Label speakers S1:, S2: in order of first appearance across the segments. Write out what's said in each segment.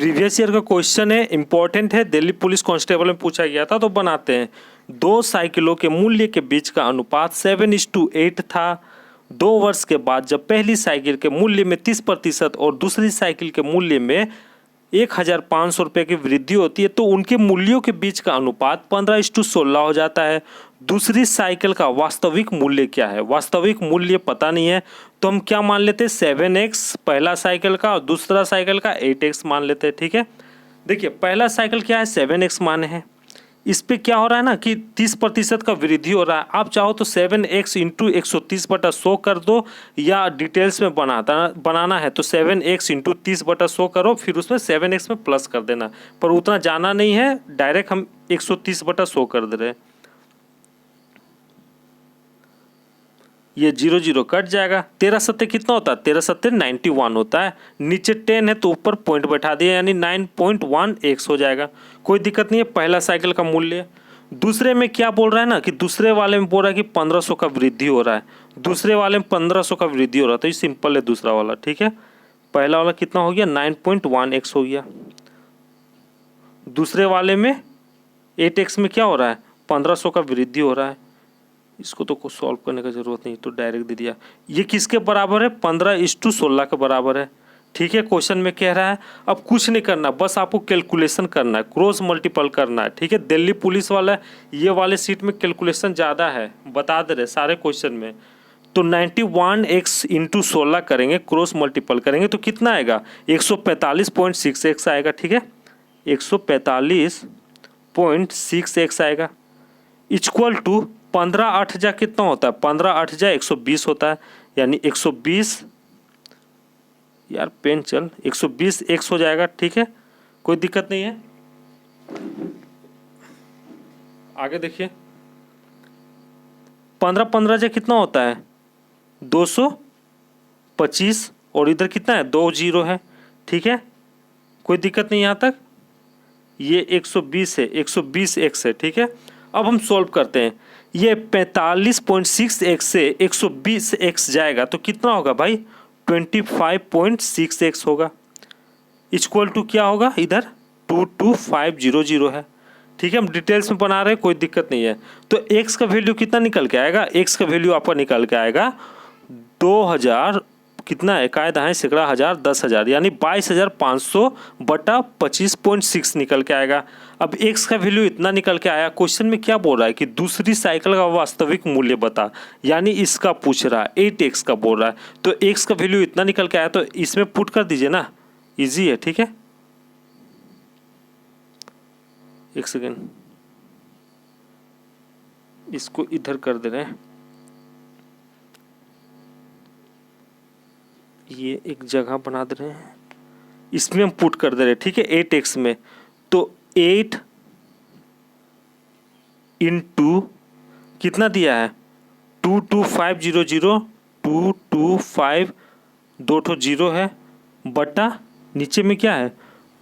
S1: Previous year का question है, important है, दिल्ली पुलिस कांस्टेबल में पूछा गया था। तो बनाते हैं। दो साइकिलों के मूल्य के बीच का अनुपात 7:8 था। 2 वर्ष के बाद जब पहली साइकिल के मूल्य में 30% और दूसरी साइकिल के मूल्य में 1,500 रुपये की वृद्धि होती है तो उनके मूल्यों के बीच का अनुपात 15:16 हो जाता है। दूसरी साइकिल का वास्तविक मूल्य क्या है? वास्तविक मूल्य पता नहीं है तो हम क्या मान लेते हैं, 7x पहला साइकिल का और दूसरा साइकिल का 8x मान लेते हैं। ठीक है, देखिए पहला साइकिल क्या है, 7x माने हैं। इस पे क्या हो रहा है ना कि 30% का वृद्धि हो रहा है। आप चाहो तो 7x इंटू 130/100 कर दो, या डिटेल्स में बनाना है तो 7x इंटू 30/100 करो, फिर उसमें 7x में प्लस कर देना। पर उतना जाना नहीं है, डायरेक्ट हम 130/100 कर दे रहे हैं। ये 0 0 कट जाएगा। 13 सत्ते कितना होता है? 13 सत्ते 91 होता है। नीचे 10 है तो ऊपर पॉइंट बैठा दिया, यानी 9.1x हो जाएगा। कोई दिक्कत नहीं है। पहला साइकिल का मूल्य। दूसरे में क्या बोल रहा है ना कि दूसरे वाले में बोल रहा है कि 1500 का वृद्धि हो रहा है। दूसरे वाले में 1500 का वृद्धि हो रहा है तो ये सिंपल है दूसरा वाला। ठीक है, पहला वाला कितना हो गया, 9.1x हो गया। दूसरे वाले में 8x में क्या हो रहा है, 1500 का वृद्धि हो रहा है। इसको तो कुछ सॉल्व करने की जरूरत नहीं, तो डायरेक्ट दे दिया। ये किसके बराबर है? 15:16 के बराबर है। ठीक है, क्वेश्चन में कह रहा है। अब कुछ नहीं करना, बस आपको कैलकुलेशन करना है, क्रॉस मल्टीपल करना है। ठीक है, दिल्ली पुलिस वाला ये वाले सीट में कैलकुलेशन ज़्यादा है, बता दे रहे सारे क्वेश्चन में। तो 91x इंटू 16 करेंगे, क्रॉस मल्टीपल करेंगे तो कितना आएगा, 145.6x आएगा। ठीक है, 145.6x आएगा। इक्वल टू 15 8 कितना होता है, 15 8 120 होता है, यानी 120, यार पेन चल, 120x हो जाएगा। ठीक है, कोई दिक्कत नहीं है। आगे देखिए, 15 15 कितना होता है, 225, और इधर कितना है, 2 0 है। ठीक है, कोई दिक्कत नहीं यहाँ तक। ये 120 है, 120x है। ठीक है, अब हम सॉल्व करते हैं। ये 45.6x से 120x जाएगा तो कितना होगा भाई, 25.6x होगा। इक्वल टू क्या होगा, इधर 22500 है। ठीक है, हम डिटेल्स में बना रहे हैं, कोई दिक्कत नहीं है। तो x का वैल्यू कितना निकल के आएगा, x का वैल्यू आपका निकल के आएगा 2000, कितना है, कायदा है सैकड़ा हजार 10,000, यानी 22,500/25.6 निकल के आएगा। अब x का वैल्यू इतना निकल के आया। क्वेश्चन में क्या बोल रहा है कि दूसरी साइकिल का वास्तविक मूल्य बता, यानी इसका पूछ रहा है, 8x का बोल रहा है। तो x का वैल्यू इतना निकल के आया तो इसमें पुट कर दीजिए ना, इजी है। ठीक है, एक सेकेंड, इसको इधर कर दे रहे हैं, ये एक जगह बना दे रहे हैं, इसमें हम पुट कर दे रहे हैं। ठीक है, 8x में, तो 8 इंटू कितना दिया है, 22500, 225, 2 0 है, बटा नीचे में क्या है,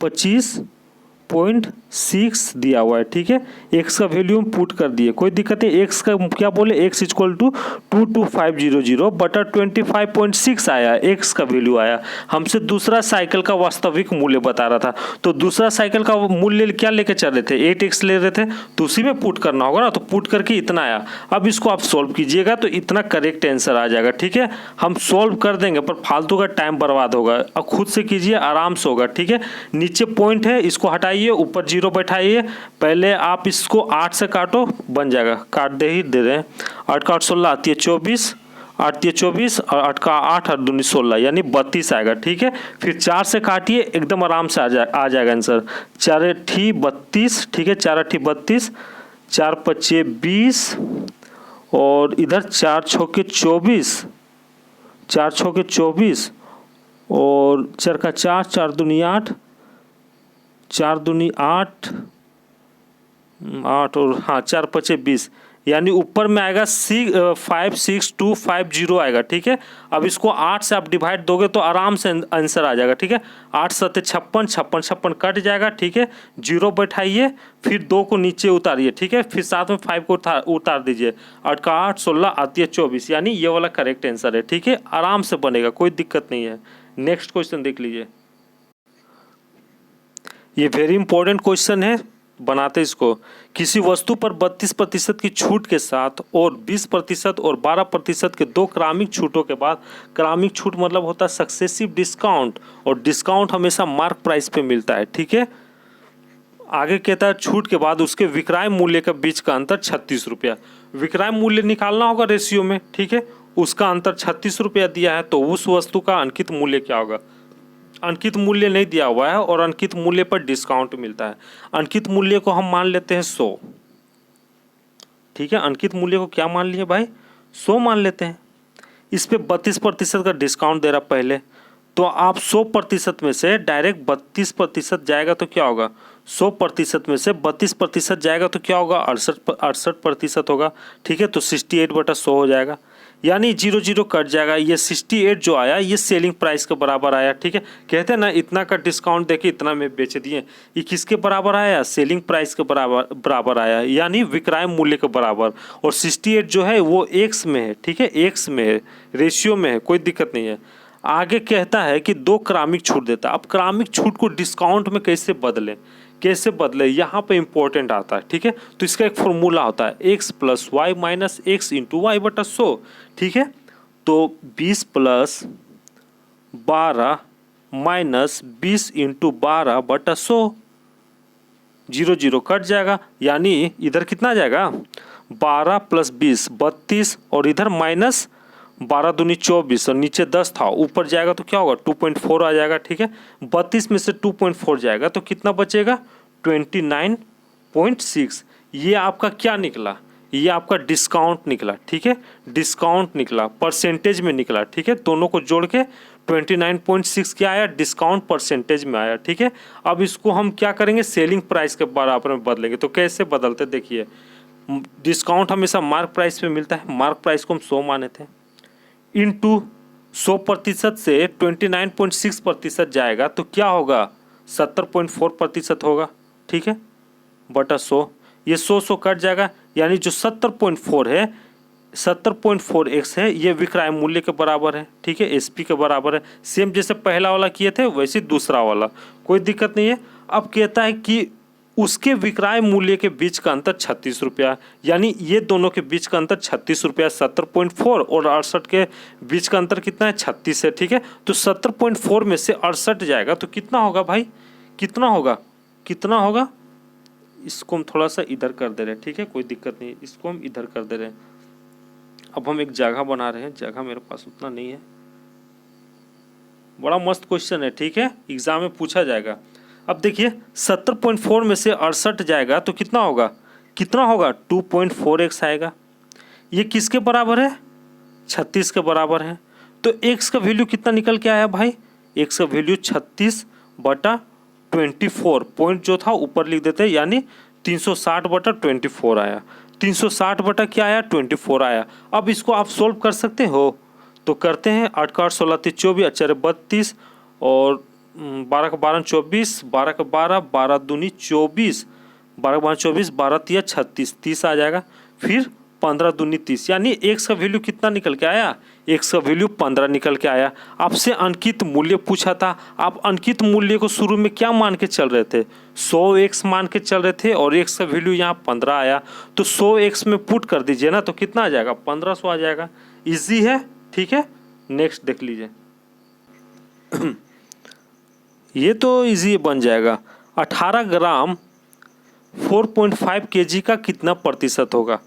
S1: 25.6 दिया हुआ है। ठीक है, x का वैल्यू हम पुट कर दिए, कोई दिक्कत नहीं। x का क्या बोले, x इक्वल टू 22500 बटा 25.6 आया, x का वैल्यू आया। हमसे दूसरा साइकिल का वास्तविक मूल्य बता रहा था, तो दूसरा साइकिल का मूल्य क्या लेके चल रहे थे, 8x ले रहे थे, तो उसी में पुट करना होगा ना। तो पुट करके इतना आया। अब इसको आप सॉल्व कीजिएगा तो इतना करेक्ट आंसर आ जाएगा। ठीक है, हम सॉल्व कर देंगे पर फालतू का टाइम बर्बाद होगा। अब खुद से कीजिए, आराम से होगा। ठीक है, नीचे पॉइंट है, इसको हटाइए, ऊपर 0 बैठाइए। पहले आप इसको 8 से काटो, बन जाएगा, काट दे ही दे रहे हैं। 8 का 8 16 आती है 24, 8 है 24, और 8 का 8 और 2 16, यानी 32 आएगा। ठीक है, फिर 4 से काटिए, एकदम आराम से आ जाएगा आंसर। 4 × 32, ठीक है, 4 × 32, 4 × 20, और इधर 4 × 6 = 24, 4 × 6 = 24, और 4 का 4, 4 दूनी 8, 4 दूनी 8, 8 और हाँ 4 × 5 = 20, यानी ऊपर में आएगा 56250 आएगा। ठीक है, अब इसको 8 से आप डिवाइड दोगे तो आराम से आंसर आ जाएगा। ठीक है, 8 7 56, 56 56 कट जाएगा। ठीक है, 0 बैठाइए, फिर 2 को नीचे उतारिए। ठीक है, फिर साथ में 5 को उतार दीजिए। 8 का 8 16 आती है 24, यानी ये वाला करेक्ट आंसर है। ठीक है, आराम से बनेगा, कोई दिक्कत नहीं है। नेक्स्ट क्वेश्चन देख लीजिए। ये वेरी इंपॉर्टेंट क्वेश्चन है, बनाते इसको। किसी वस्तु पर 32% की छूट के साथ और 20% और 12% के दो क्रमिक छूटों के बाद, क्रमिक छूट मतलब होता है सक्सेसिव डिस्काउंट, और डिस्काउंट हमेशा मार्क प्राइस पे मिलता है, ठीक है। आगे कहता है छूट के बाद उसके विक्रय मूल्य के बीच का अंतर 36 रुपया। विक्रय मूल्य निकालना होगा रेशियो में, ठीक है। उसका अंतर 36 रुपया दिया है, तो उस वस्तु का अंकित मूल्य क्या होगा। अंकित मूल्य नहीं दिया हुआ है और अंकित मूल्य पर डिस्काउंट मिलता है। अंकित मूल्य को हम मान लेते हैं 100, ठीक है। अंकित मूल्य को क्या मान लिए भाई, 100 मान लेते हैं। इस पे 32% का डिस्काउंट दे रहा पहले, तो आप 100% में से डायरेक्ट 32% जाएगा तो क्या होगा, 100% में से 32% जाएगा तो क्या होगा, 68% होगा, ठीक है। तो 68/100 हो जाएगा, यानी 0 कट जाएगा। ये 68 जो आया ये सेलिंग प्राइस के बराबर आया, ठीक है। कहते हैं ना इतना का डिस्काउंट देके इतना में बेच दिए, ये किसके बराबर आया, सेलिंग प्राइस के बराबर आया, यानी विक्रय मूल्य के बराबर। और 68 जो है वो एक्स में है, ठीक है, एक्स में है, रेशियो में है, कोई दिक्कत नहीं है। आगे कहता है कि दो क्रमिक छूट देता है। अब क्रमिक छूट को डिस्काउंट में कैसे बदले, यहाँ पे इंपॉर्टेंट आता है, ठीक है। तो इसका एक फॉर्मूला होता है x + y - x × y/100, ठीक है। तो 20 + 12 - 20 × 12/100, 0 कट जाएगा, यानी इधर कितना जाएगा, 12 + 20 32, और इधर -12 दूनी 24, और नीचे 10 था, ऊपर जाएगा तो क्या होगा, 2.4 आ जाएगा, ठीक है। 32 में से 2.4 जाएगा तो कितना बचेगा, 29.6। ये आपका क्या निकला, ये आपका डिस्काउंट निकला, ठीक है। डिस्काउंट निकला, परसेंटेज में निकला, ठीक है। दोनों को जोड़ के 29.6 क्या आया, डिस्काउंट परसेंटेज में आया, ठीक है। अब इसको हम क्या करेंगे, सेलिंग प्राइस के बराबर में बदलेंगे। तो कैसे बदलते, देखिए, डिस्काउंट हमेशा मार्क प्राइस पे मिलता है, मार्क प्राइस को हम 100 माने थे, इनटू 100% से 29.6% जाएगा तो क्या होगा, 70.4% होगा, ठीक है, बटा 100। ये 100 कट जाएगा, यानी जो 70.4 है, 70.4x है, ये विक्रय मूल्य के बराबर है, ठीक है, SP के बराबर है। सेम जैसे पहला वाला किए थे वैसे दूसरा वाला, कोई दिक्कत नहीं है। अब कहता है कि उसके विक्रय मूल्य के बीच का अंतर 36 रुपया, यानी ये दोनों के बीच का अंतर 36 रुपया, 70.4 और 68 के बीच का अंतर कितना है, 36 है, ठीक है। तो 70.4 में से 68 जाएगा तो कितना होगा भाई, कितना होगा, इसको हम थोड़ा सा इधर कर दे रहे हैं, ठीक है, कोई दिक्कत नहीं, इसको हम इधर कर दे रहे हैं। अब हम एक जगह बना रहे हैं, जगह मेरे पास उतना नहीं है। बड़ा मस्त क्वेश्चन है, ठीक है, एग्जाम में पूछा जाएगा। अब देखिए 70.4 में से 68 जाएगा तो कितना होगा, 2.4x आएगा। ये किसके बराबर है, 36 के बराबर है। तो x का वैल्यू कितना निकल के आया भाई, x का वैल्यू 36/24, पॉइंट जो था ऊपर लिख देते हैं, यानी 360/24 आया। 360 बटा क्या आया, 24 आया। अब इसको आप सोल्व कर सकते हो, तो करते हैं। 8 का 8 16 3 24, अच्छा 32, और 12 का 12 24, 12 का 12, 12 दूनी 24, 12 का 12 24, 12 तिया 36, 30 आ जाएगा। फिर 15 दूनी 30, यानी x का वैल्यू कितना निकल के आया, x का वैल्यू 15 निकल के आया। आपसे अंकित मूल्य पूछा था, आप अंकित मूल्य को शुरू में क्या मान के चल रहे थे, 100x मान के चल रहे थे, और x का वैल्यू यहाँ 15 आया, तो 100x में पुट कर दीजिए ना, तो कितना आ जाएगा, 1500 आ जाएगा। इजी है, ठीक है। नेक्स्ट देख लीजिए। ये तो इजी बन जाएगा। 18 ग्राम 4.5 kg का कितना प्रतिशत होगा,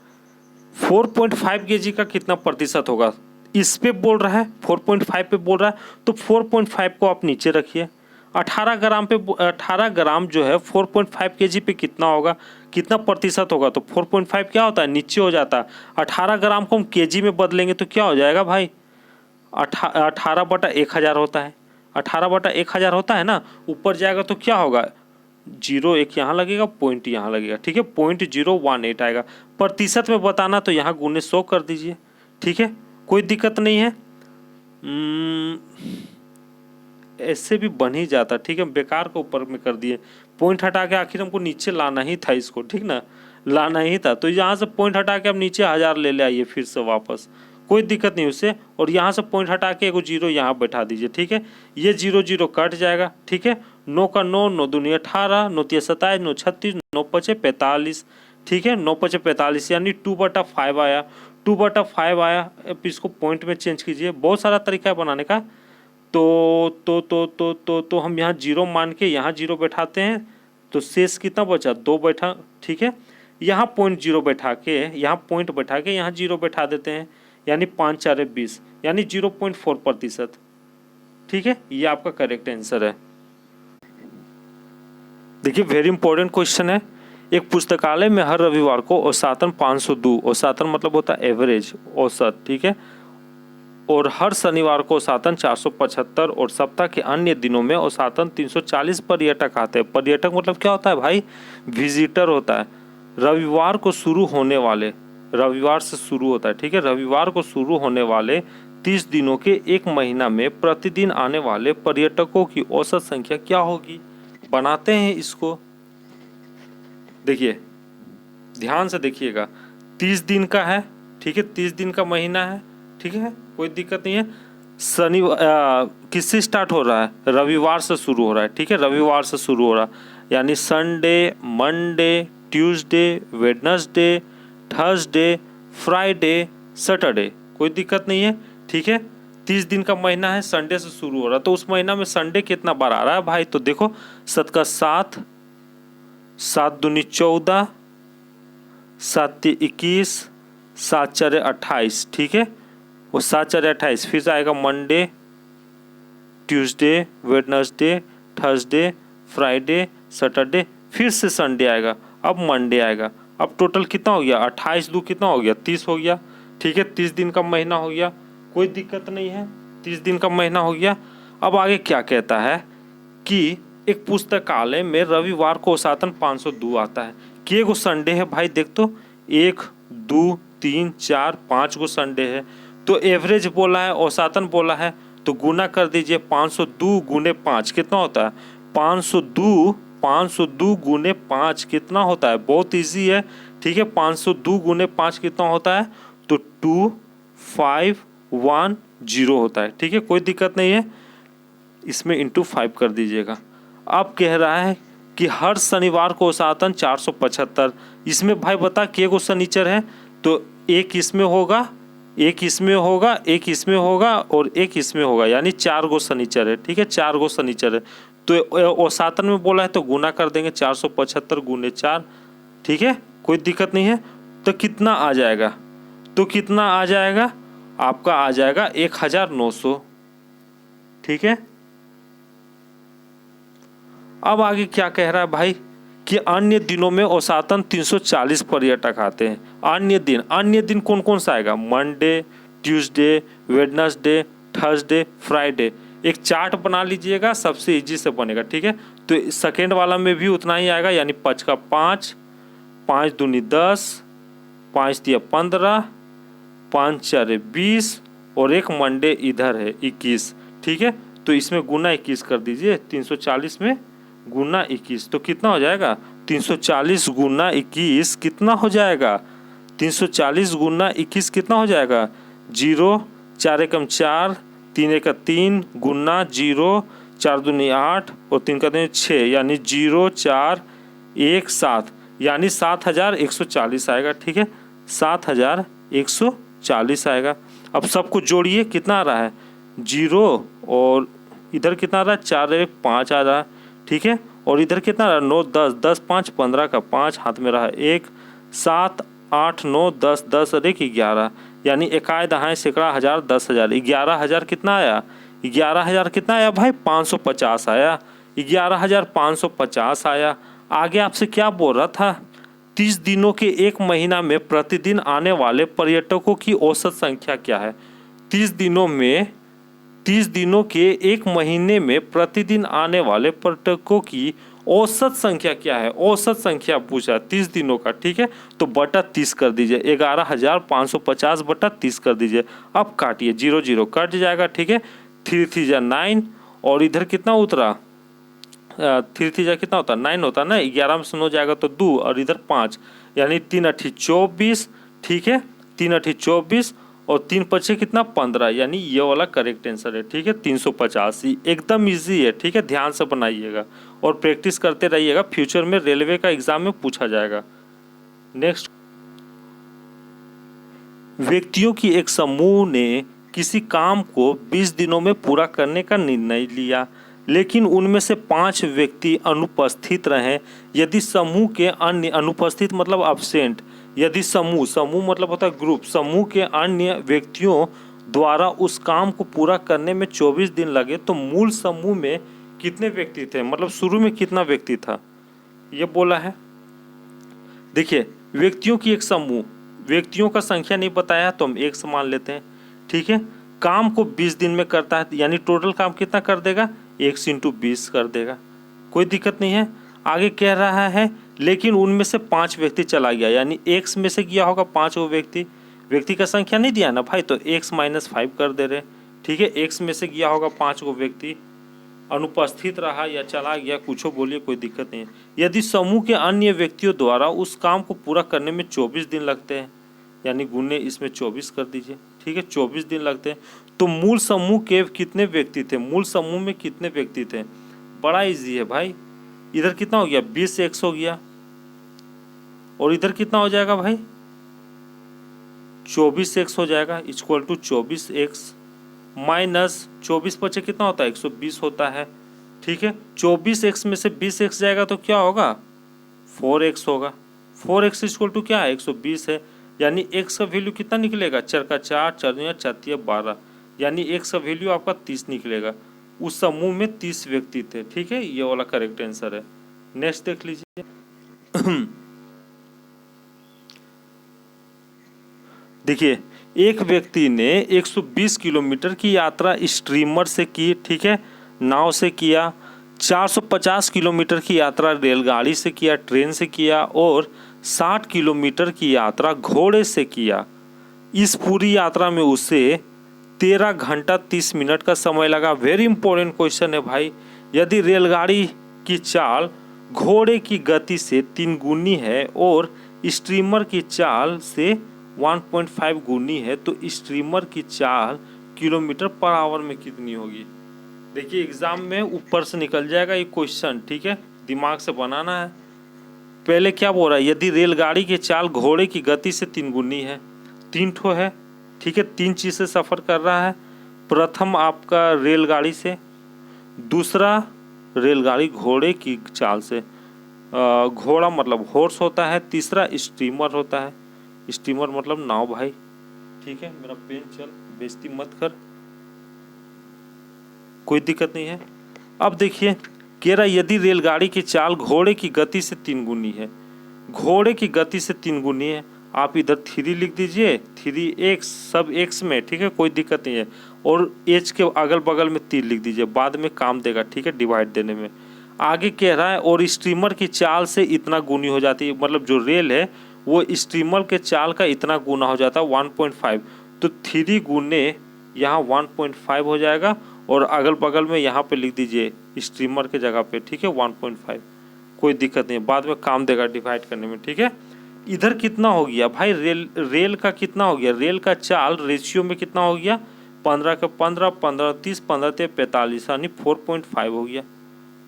S1: 4.5 kg का कितना प्रतिशत होगा, इस पे बोल रहा है, 4.5 पे बोल रहा है, तो 4.5 को आप नीचे रखिए। 18 ग्राम पे, 18 ग्राम जो है 4.5 kg पे कितना होगा, कितना प्रतिशत होगा, तो 4.5 क्या होता है, नीचे हो जाता है। 18 ग्राम को हम kg में बदलेंगे तो क्या हो जाएगा भाई, 18/1000 होता है, 18/1000 होता है ना, ऊपर जाएगा तो क्या होगा, 0 एक यहाँ लगेगा, पॉइंट यहाँ लगेगा, ठीक है, 0.018 आएगा। प्रतिशत में बताना तो यहाँ गुने 100 कर दीजिए, ठीक है, कोई दिक्कत नहीं है। ऐसे भी बन ही जाता, ठीक है, बेकार को ऊपर में कर दिए, पॉइंट हटा के आखिर हमको नीचे लाना ही था इसको, ठीक ना, लाना ही था। तो यहाँ से पॉइंट हटा के अब नीचे 1000 ले आइए फिर से वापस, कोई दिक्कत नहीं उससे। और यहाँ से पॉइंट हटा के एगो जीरो यहाँ बैठा दीजिए, ठीक है। ये जीरो जीरो कट जाएगा, ठीक है। 9 का 9, 9 दूनी 18, 9 तिया 27, 9 36, 9 पचे 45, ठीक है। 9 पचे 45 यानी 2/5 आया, 2/5 आया। अब इसको पॉइंट में चेंज कीजिए, बहुत सारा तरीका है बनाने का। तो हम यहाँ जीरो मान के यहाँ जीरो बैठाते हैं, तो शेष कितना बचा, 2 बैठा, ठीक है। यहाँ पॉइंट जीरो बैठा के, यहाँ पॉइंट बैठा के यहाँ जीरो बैठा देते हैं, यानी 5 4 20, यानी 0.4%, ठीक है। ये आपका करेक्ट आंसर है। देखिए वेरी इंपॉर्टेंट क्वेश्चन है। एक पुस्तकालय में हर रविवार को औसतन 502, औसतन मतलब होता है एवरेज, औसत, ठीक है। और हर शनिवार को औसतन 475 और सप्ताह के अन्य दिनों में औसतन 340 पर्यटक आते हैं। पर्यटक मतलब क्या होता है भाई, विजिटर होता है। रविवार को शुरू होने वाले, रविवार से शुरू होता है, ठीक है। रविवार को शुरू होने वाले 30 दिनों के एक महीना में प्रतिदिन आने वाले पर्यटकों की औसत संख्या क्या होगी। बनाते हैं इसको, देखिए ध्यान से देखिएगा। 30 दिन का है, ठीक है, 30 दिन का महीना है, ठीक है, कोई दिक्कत नहीं है। किससे स्टार्ट हो रहा है, रविवार से शुरू हो रहा है, ठीक है। रविवार से शुरू हो रहा है यानी Sunday, Monday, Tuesday, Wednesday, Thursday, Friday, Saturday, कोई दिक्कत नहीं है, ठीक है। 30 दिन का महीना है, संडे से शुरू हो रहा है, तो उस महीना में संडे कितना बार आ रहा है भाई, तो देखो 7 का 7, 7 दूनी 14, 7 तिया 21, 7 4 28, ठीक है। वो 7 4 28, फिर आएगा Monday, Tuesday, Wednesday, Thursday, Friday, Saturday, फिर से संडे आएगा, अब मंडे आएगा। अब टोटल कितना हो गया, 28 दो कितना हो गया, 30 हो गया, ठीक है। 30 दिन का महीना हो गया, कोई दिक्कत नहीं है, 30 दिन का महीना हो गया। अब आगे क्या कहता है कि एक पुस्तकालय में रविवार को औसतन 502 आता है। कि गो संडे है भाई, देख तो 1 2 3 4 5 गो संडे है, तो एवरेज बोला है, औसतन बोला है, तो गुना कर दीजिए। 502 गुने 5 कितना होता है, 502 गुने 5 कितना होता है, बहुत इजी है, ठीक है। 502 गुने 5 कितना होता है, तो 2510 होता है, ठीक है, कोई दिक्कत नहीं है। इसमें इंटू 5 कर दीजिएगा। अब कह रहा है कि हर शनिवार को औसतन 475, इसमें भाई बता के गो शनिचर है, तो एक इसमें होगा, एक इसमें होगा, एक इसमें होगा और एक इसमें होगा, यानी 4 गो शनिचर है, ठीक है, 4 गो शनिचर है। तो औसतन में बोला है तो गुना कर देंगे, 475 गुने 4, ठीक है, कोई दिक्कत नहीं है। तो कितना आ जाएगा, तो कितना आ जाएगा आपका, आ जाएगा 1900, ठीक है। अब आगे क्या कह रहा है भाई कि अन्य दिनों में औसतन 340 पर्यटक आते हैं। अन्य दिन कौन कौन सा आएगा, Monday, Tuesday, Wednesday, Thursday, Friday. एक चार्ट बना लीजिएगा, सबसे इजी से बनेगा, ठीक है। तो सेकेंड वाला में भी उतना ही आएगा, यानी 5 का 5, 5 दूनी 10, 5 तिया 15, 5 4 20 और एक मंडे इधर है 21, ठीक है। तो इसमें गुना 21 कर दीजिए, 340 में गुना 21, तो कितना हो जाएगा, 340 गुना 21 कितना हो जाएगा, 340 गुना 21 कितना हो जाएगा, 0 4 एकम 4, 3 एक 3 गुना 0, 4 दूनी 8 और 3 का 6, यानी 0 4 1 7, यानी 7140 आएगा, ठीक है, 7140 आएगा। अब सबको जोड़िए, कितना आ रहा है, 0 और इधर कितना आ रहा है, 4 1 5 आ रहा है, ठीक है। और इधर कितना रहा, 9 10, 10 5 15 का 5 हाथ में रहा 1, 7 8 9 10 10 और 1 11, यानी इकाई दहाई सैकड़ा हजार 10,000, 11,000 कितना आया, 11,000 कितना आया भाई, 550 आया, 11,550 आया। आगे आपसे क्या बोल रहा था, 30 दिनों के एक महीना में प्रतिदिन आने वाले पर्यटकों की औसत संख्या क्या है। 30 दिनों के एक महीने में प्रतिदिन आने वाले पर्यटकों की औसत संख्या क्या है, औसत संख्या पूछा 30 दिनों का, ठीक है। तो बटा 30 कर दीजिए, 11,550 बटा 30 कर दीजिए। अब काटिए, 0 0 कट जाएगा, ठीक है। 3 3 जा 9 और इधर कितना उतरा, 3 3 जा कितना होता है, 9 होता है ना, 11 में से 9 जाएगा तो 2 और इधर 5, यानी 3 8 24, ठीक है, 3 8 24 और 3 पचे कितना 15, यानी ये वाला करेक्ट आंसर है। ठीक है, 350 एकदम इजी है। ठीक है, ध्यान से बनाइएगा और प्रैक्टिस करते रहिएगा, फ्यूचर में रेलवे का एग्जाम में पूछा जाएगा। नेक्स्ट, व्यक्तियों की एक समूह ने किसी काम को 20 दिनों में पूरा करने का निर्णय लिया, लेकिन उनमें से 5 व्यक्ति अनुपस्थित रहे। यदि समूह के अन्य, अनुपस्थित मतलब अब्सेंट, यदि समूह मतलब होता है ग्रुप, समूह के अन्य व्यक्तियों द्वारा उस काम को पूरा करने में 24 दिन लगे तो मूल समूह में कितने व्यक्ति थे, मतलब शुरू में कितना व्यक्ति था, ये बोला है। देखिए, व्यक्तियों की एक समूह, व्यक्तियों का संख्या नहीं बताया तो हम एक मान लेते हैं। ठीक है, काम को 20 दिन में करता है, यानी टोटल काम कितना कर देगा, 1 × 20 कर देगा, कोई दिक्कत नहीं है। आगे कह रहा है लेकिन उनमें से 5 व्यक्ति चला गया, यानी x में से गया होगा 5 वो व्यक्ति का संख्या नहीं दिया ना भाई, तो x - 5 कर दे रहे। ठीक है, x में से गया होगा 5 वो व्यक्ति, अनुपस्थित रहा या चला गया, कुछ बोलिए, कोई दिक्कत नहीं है। यदि समूह के अन्य व्यक्तियों द्वारा उस काम को पूरा करने में 24 दिन लगते हैं, यानी गुने इसमें 24 कर दीजिए। ठीक है, 24 दिन लगते हैं, तो मूल समूह के कितने व्यक्ति थे, मूल समूह में कितने व्यक्ति थे, बड़ा इजी है भाई। इधर कितना हो गया, 20x हो गया, और इधर कितना हो जाएगा भाई, 24x हो जाएगा, इक्वल टू 24x माइनस 24 बचे कितना होता है, 120 होता है। ठीक है, 24x में से 20x जाएगा तो क्या होगा, 4x होगा। 4x इक्वल टू क्या है, 120 है, यानी x का वैल्यू कितना निकलेगा, 4 का 4, 4 या 4 12, यानी x का वैल्यू आपका 30 निकलेगा। उस समूह में 30 व्यक्ति थे। ठीक है, ये वाला करेक्ट आंसर है। नेक्स्ट देख लीजिए। देखिए, एक व्यक्ति ने 120 किलोमीटर की यात्रा स्टीमर से की, ठीक है, नाव से किया, 450 किलोमीटर की यात्रा रेलगाड़ी से किया, ट्रेन से किया, और 60 किलोमीटर की यात्रा घोड़े से किया। इस पूरी यात्रा में उसे 13 घंटा 30 मिनट का समय लगा। वेरी इंपॉर्टेंट क्वेश्चन है भाई। यदि रेलगाड़ी की चाल घोड़े की गति से 3 गुनी है और स्टीमर की चाल से 1.5 गुनी है, तो स्टीमर की चाल किलोमीटर पर आवर में कितनी होगी। देखिए, एग्जाम में ऊपर से निकल जाएगा ये क्वेश्चन। ठीक है, दिमाग से बनाना है। पहले क्या बोल रहा है, यदि रेलगाड़ी की चाल घोड़े की गति से 3 गुनी है, 3 ठो है। ठीक है, 3 चीज़ से सफ़र कर रहा है। प्रथम आपका रेलगाड़ी से, दूसरा रेलगाड़ी घोड़े की चाल से, घोड़ा मतलब हॉर्स होता है, तीसरा स्टीमर होता है, स्टीमर मतलब नाव भाई। ठीक है, मेरा पेन चल, बेइज्जती मत कर, कोई दिक्कत नहीं है। अब देखिए, कह रहा यदि रेलगाड़ी की चाल घोड़े की गति से 3 गुनी है, घोड़े की गति से 3 गुनी है, आप इधर 3 लिख दीजिए, 3x सब x में। ठीक है, कोई दिक्कत नहीं है, और h के अगल बगल में 3 लिख दीजिए, बाद में काम देगा। ठीक है, डिवाइड देने में। आगे कह रहा है और स्टीमर की चाल से इतना गुनी हो जाती है, मतलब जो रेल है वो स्टीमर के चाल का इतना गुना हो जाता है 1.5, तो 3 गुने यहाँ 1.5 हो जाएगा, और अगल बगल में यहाँ पे लिख दीजिए स्टीमर के जगह पे। ठीक है, 1.5, कोई दिक्कत नहीं, बाद में काम देगा डिवाइड करने में। ठीक है, इधर कितना हो गया भाई, रेल का कितना हो गया, रेल का चाल रेशियो में कितना हो गया, 15 का 15, 15 30, 15 45, यानी 4.5 हो गया।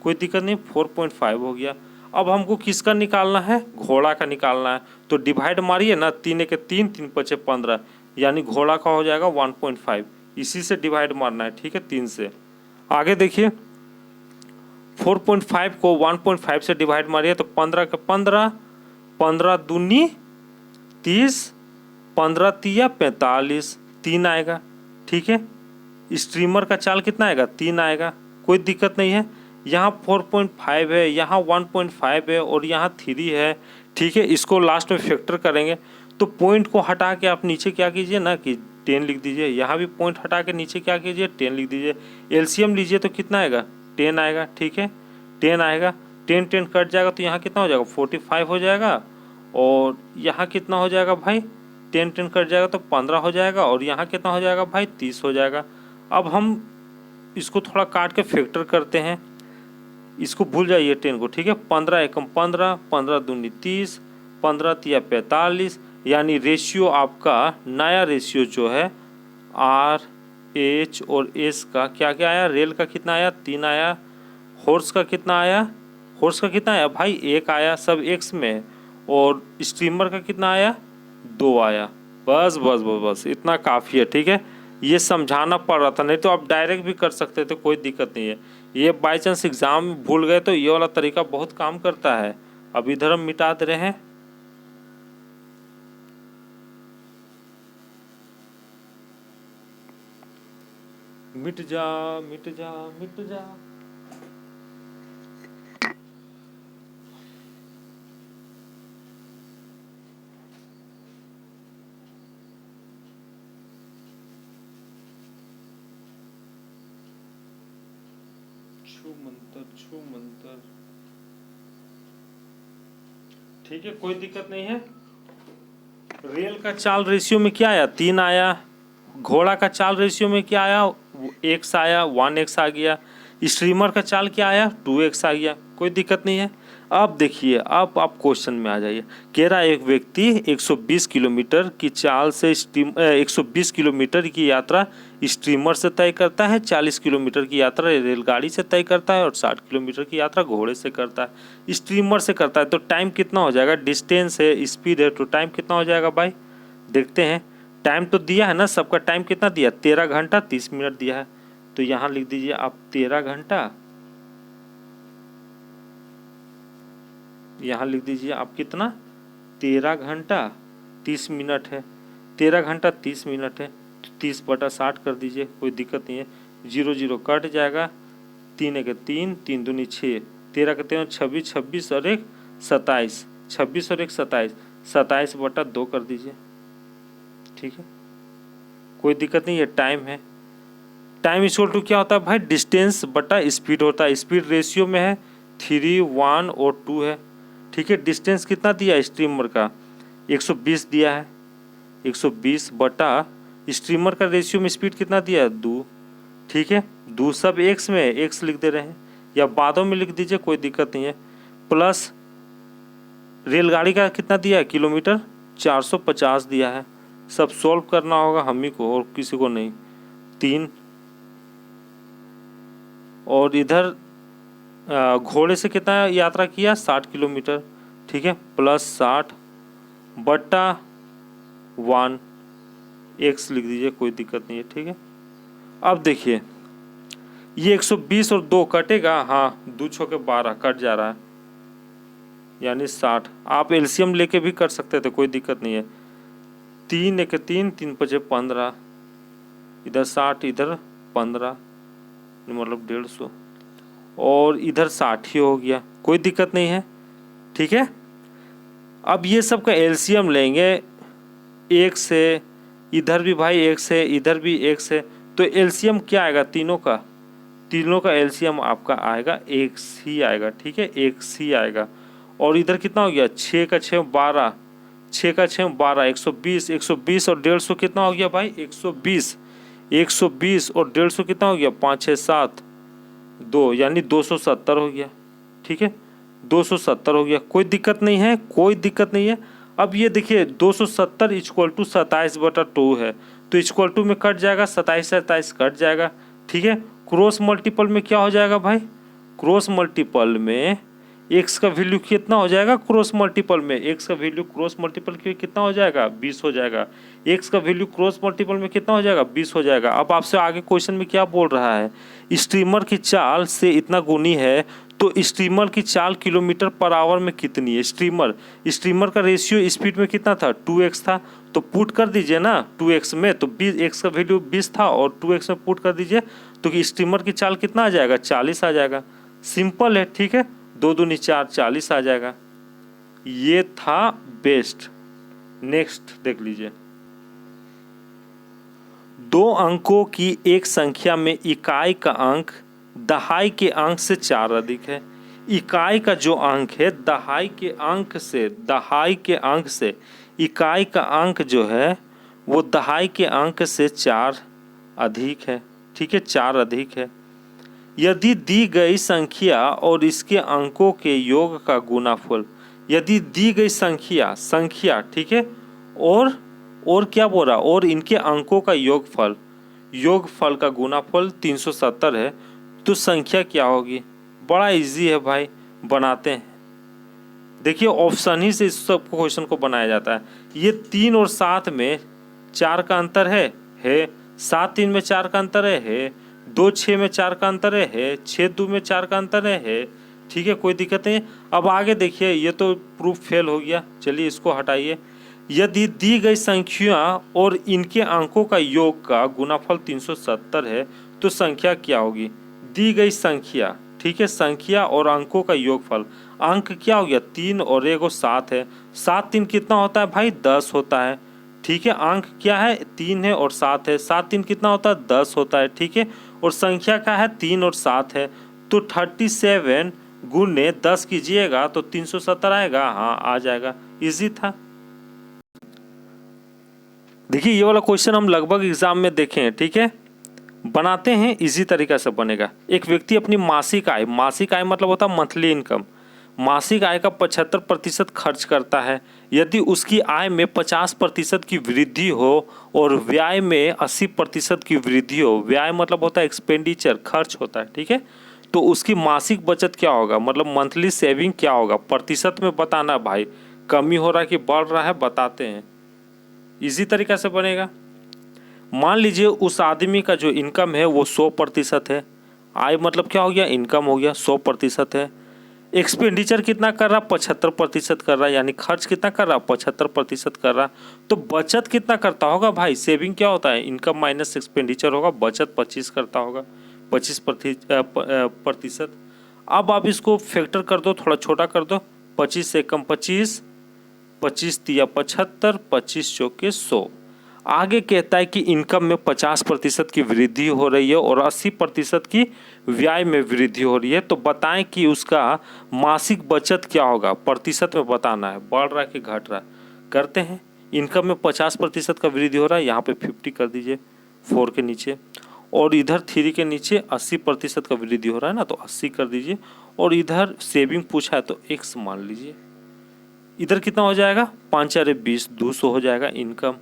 S1: कोई दिक्कत नहीं, 4.5 हो गया। अब हमको किसका निकालना है, घोड़ा का निकालना है, तो डिवाइड मारिए ना, 3 के 3, 3 पचे 15, यानी घोड़ा का हो जाएगा 1.5, इसी से डिवाइड मारना है। ठीक है, 3 से। आगे देखिए, 4.5 को 1.5 से डिवाइड मारिए तो 15 का 15, 15 दूनी 30, 15 तिया 45, 3 आएगा। ठीक है, स्टीमर का चाल कितना आएगा, 3 आएगा, कोई दिक्कत नहीं है। यहाँ 4.5 है, यहाँ 1.5 है, और यहाँ 3 है। ठीक है, इसको लास्ट में फैक्टर करेंगे, तो पॉइंट को हटा के आप नीचे क्या कीजिए ना कि 10 लिख दीजिए, यहाँ भी पॉइंट हटा के नीचे क्या कीजिए, 10 लिख दीजिए। एलसीएम लीजिए तो कितना आएगा, 10 आएगा। ठीक है, 10 आएगा, 10 10 कट जाएगा तो यहाँ कितना हो जाएगा, 45 हो जाएगा, और यहाँ कितना हो जाएगा भाई, 10 10 कट जाएगा तो 15 हो जाएगा, और यहाँ कितना हो जाएगा भाई, 30 हो जाएगा। अब हम इसको थोड़ा काट के फैक्टर करते हैं, इसको भूल जाइए 10 को। ठीक है, 15 एकम 15, 15 दूनी 30, 15 तिया 45, यानी रेशियो आपका नया रेशियो जो है आर एच और एस का क्या क्या आया, रेल का कितना आया 3 आया, हॉर्स का कितना आया, हॉर्स का कितना आया भाई 1 आया सब एक्स में, और स्टीमर का कितना आया 2 आया। बस बस बस बस इतना काफ़ी है, ठीक है। ये समझाना पड़ रहा था, नहीं तो आप डायरेक्ट भी कर सकते थे, कोई दिक्कत नहीं है। ये बाई चांस एग्जाम में भूल गए तो ये वाला तरीका बहुत काम करता है। अब इधर हम मिटा दे रहे हैं, मिट जा मिट जा मिट जा। छू मंतर, ठीक है कोई दिक्कत नहीं है। रेल का चाल रेशियो में क्या आया 3 आया, घोड़ा का चाल रेशियो में क्या आया x आया 1x आ गया, स्ट्रीमर का चाल क्या आया 2x आ गया, कोई दिक्कत नहीं है। अब देखिए अब आप क्वेश्चन में आ जाइए, कह रहा है एक व्यक्ति 120 किलोमीटर की चाल से 120 किलोमीटर की यात्रा स्ट्रीमर से तय करता है, 40 किलोमीटर की यात्रा रेलगाड़ी से तय करता है और 60 किलोमीटर की यात्रा घोड़े से करता है। स्ट्रीमर से करता है तो टाइम कितना हो जाएगा, डिस्टेंस है स्पीड है तो टाइम कितना हो जाएगा भाई, देखते हैं। टाइम तो दिया है ना, सबका टाइम कितना दिया 13 घंटा 30 मिनट दिया है, तो यहाँ लिख दीजिए आप 13 घंटा, यहाँ लिख दीजिए आप कितना 13 घंटा 30 मिनट है, 13 घंटा 30 मिनट है, 30/60 कर दीजिए, कोई दिक्कत नहीं है। 0 0 कट जाएगा, 3 1 3, 3 दूनी 6, 13 का 13 26, 26 और 1 27, 26 और 1 27, 27/2 कर दीजिए, ठीक है कोई दिक्कत नहीं है। टाइम है, टाइम इक्वल टू क्या होता है भाई डिस्टेंस बटा स्पीड होता है, स्पीड रेशियो में है 3 1 और 2 है, ठीक है। डिस्टेंस कितना दिया स्ट्रीमर का 120 दिया है, 120 बटा स्ट्रीमर का रेशियो में स्पीड कितना दिया है 2, ठीक है 2 सब एक्स में एक्स लिख दे रहे हैं या बादों में लिख दीजिए कोई दिक्कत नहीं है, प्लस रेलगाड़ी का कितना दिया है किलोमीटर 450 दिया है। सब सॉल्व करना होगा हम ही को और किसी को नहीं। 3 और इधर घोड़े से कितना यात्रा किया 60 किलोमीटर, ठीक है प्लस 60 बटा 1 एक्स लिख दीजिए कोई दिक्कत नहीं है, ठीक है। अब देखिए ये 120 और 2 कटेगा, हाँ 2 छके 12 कट जा रहा है यानी 60। आप एलसीएम लेके भी कर सकते थे, कोई दिक्कत नहीं है। 3 1 3, 3 5 15, इधर 60 इधर 15 मतलब 150 और इधर 60 ही हो गया, कोई दिक्कत नहीं है, ठीक है। अब ये सब का एलसीएम लेंगे, 1 से इधर भी भाई 1 से इधर भी 1 से, तो एलसीएम क्या आएगा तीनों का एलसीएम आपका आएगा 1 ही आएगा, ठीक है 1 ही आएगा। और इधर कितना हो गया 6 का 6 12, 6 का 6 12, 120 120 और 150 कितना हो गया भाई 120 120 और 150 कितना हो गया 5 6 7 2 यानी 270 हो गया, ठीक है 270 हो गया, कोई दिक्कत नहीं है कोई दिक्कत नहीं है। अब ये देखिए 270 इक्वल टू 27/2 है, तो इक्वल टू में कट जाएगा 27 27 कट जाएगा, ठीक है। क्रॉस मल्टीपल में क्या हो जाएगा भाई, क्रॉस मल्टीपल में एक्स का वैल्यू कितना हो जाएगा, क्रॉस मल्टीपल में एक्स का वैल्यू क्रॉस मल्टीपल के कितना हो जाएगा 20 हो जाएगा, एक्स का वैल्यू क्रॉस मल्टीपल में कितना हो जाएगा 20 हो जाएगा। अब आपसे आगे क्वेश्चन में क्या बोल रहा है, स्टीमर की चाल से इतना गुनी है तो स्टीमर की चाल किलोमीटर पर आवर में कितनी है। स्टीमर का रेशियो स्पीड में कितना था 2x था, तो पुट कर दीजिए ना 2x में, तो 20 x का वैल्यू 20 था और 2x में पुट कर दीजिए तो स्टीमर की चाल कितना आ जाएगा 40 आ जाएगा, सिंपल है, ठीक है 2 दूनी 4 40 आ जाएगा। ये था बेस्ट। नेक्स्ट देख लीजिए, 2 अंकों की एक संख्या में इकाई का अंक दहाई के अंक से 4 अधिक है। इकाई का जो अंक है दहाई के अंक से इकाई का अंक जो है वो दहाई के अंक से 4 अधिक है, ठीक है 4 अधिक है। यदि दी गई संख्या और इसके अंकों के योग का गुणाफल, यदि दी गई संख्या ठीक है और क्या बोल रहा, और इनके अंकों का योगफल का गुणाफल 370 है, तो संख्या क्या होगी। बड़ा इजी है भाई, बनाते हैं। देखिए ऑप्शन ही से इस सब क्वेश्चन को बनाया जाता है। ये 3 और 7 में 4 का अंतर है 7 3 में 4 का अंतर है 2 6 में 4 का अंतर है 6 2 में 4 का अंतर है। ठीक है, कोई दिक्कत नहीं। अब आगे देखिए, ये तो प्रूफ फेल हो गया, चलिए इसको हटाइए। यदि दी गई संख्या और इनके अंकों का योग का गुणाफल 370 है तो संख्या क्या होगी। दी गई संख्या, ठीक है, संख्या और अंकों का योगफल। अंक क्या हो गया 3 और 1 7 है। 7 3 कितना होता है भाई 10 होता है। ठीक है, अंक क्या है 3 है और 7 है। 7 3 कितना होता है 10 होता है। ठीक है, और संख्या क्या है 3 और 7 है। तो 37 गुने 10 कीजिएगा तो 370 आएगा। हाँ आ जाएगा, इजी था। देखिए ये वाला क्वेश्चन हम लगभग एग्जाम में देखे हैं। ठीक है, बनाते हैं, इजी तरीका से बनेगा। एक व्यक्ति अपनी मासिक आय मतलब होता है मंथली इनकम, मासिक आय का 75% खर्च करता है। यदि उसकी आय में 50% की वृद्धि हो और व्यय में 80% की वृद्धि हो, व्यय मतलब होता है एक्सपेंडिचर, खर्च होता है। ठीक है, तो उसकी मासिक बचत क्या होगा, मतलब मंथली सेविंग क्या होगा। प्रतिशत में बताना भाई, कमी हो रहा है कि बढ़ रहा है, बताते हैं। इजी तरीका से बनेगा। मान लीजिए उस आदमी का जो इनकम है वो 100% है। आय मतलब क्या हो गया, इनकम हो गया, 100% है। एक्सपेंडिचर कितना कर रहा, 75% कर रहा, यानी खर्च कितना कर रहा, 75% कर रहा। तो बचत कितना करता होगा भाई, सेविंग क्या होता है, इनकम माइनस एक्सपेंडिचर होगा, बचत 25 करता होगा, 25%। अब आप इसको फैक्टर कर दो, थोड़ा छोटा कर दो, 25 से कम 25, 25 तिया 75, 25 चौके 100। आगे कहता है कि इनकम में 50% की वृद्धि हो रही है और 80% की व्यय में वृद्धि हो रही है। तो बताएं कि उसका मासिक बचत क्या होगा, प्रतिशत में बताना है, बढ़ रहा है कि घट रहा है। करते हैं, इनकम में 50% का वृद्धि हो रहा है, यहाँ पे 50 कर दीजिए 4 के नीचे, और इधर 3 के नीचे 80% का वृद्धि हो रहा है ना, तो 80 कर दीजिए। और इधर सेविंग पूछा है तो x मान लीजिए। इधर कितना हो जाएगा, 5 4 20, 200 हो जाएगा इनकम।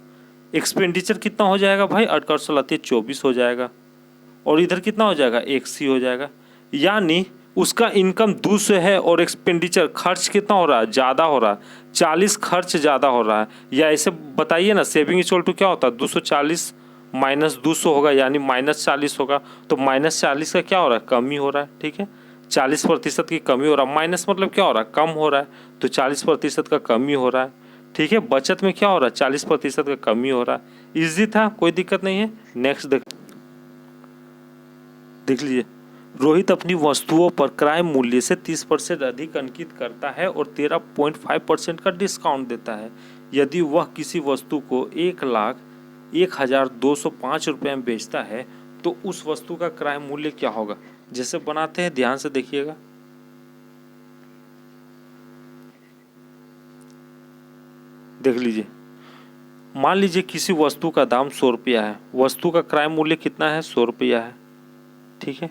S1: एक्सपेंडिचर कितना हो जाएगा भाई, 8 8 16 24 हो जाएगा। और इधर कितना हो जाएगा, 1 हो जाएगा। यानी उसका इनकम 200 है और एक्सपेंडिचर खर्च कितना हो रहा है, ज़्यादा हो रहा है, 40 खर्च ज़्यादा हो रहा है। या ऐसे बताइए ना, सेविंग इक्वल टू क्या होता है, 240 माइनस 200 होगा, यानी -40 होगा। तो -40 का क्या हो रहा है, कमी हो रहा है। ठीक है, 40% की कमी हो रहा है, माइनस मतलब क्या हो रहा है, कम हो रहा है, तो 40% का कमी हो रहा है। ठीक है, बचत में क्या हो रहा है, 40% का कमी हो रहा है। इजी था, कोई दिक्कत नहीं है। नेक्स्ट देख लीजिए। रोहित अपनी वस्तुओं पर क्रय मूल्य से 30% अधिक अंकित करता है और 13.5% का डिस्काउंट देता है। यदि वह किसी वस्तु को 1,01,205 रुपये में बेचता है तो उस वस्तु का क्रय मूल्य क्या होगा। जैसे बनाते हैं, ध्यान से देखिएगा। देख लीजिए, मान लीजिए किसी वस्तु का दाम 100 रुपया है, वस्तु का क्रय मूल्य कितना है, 100 रुपया है। ठीक है,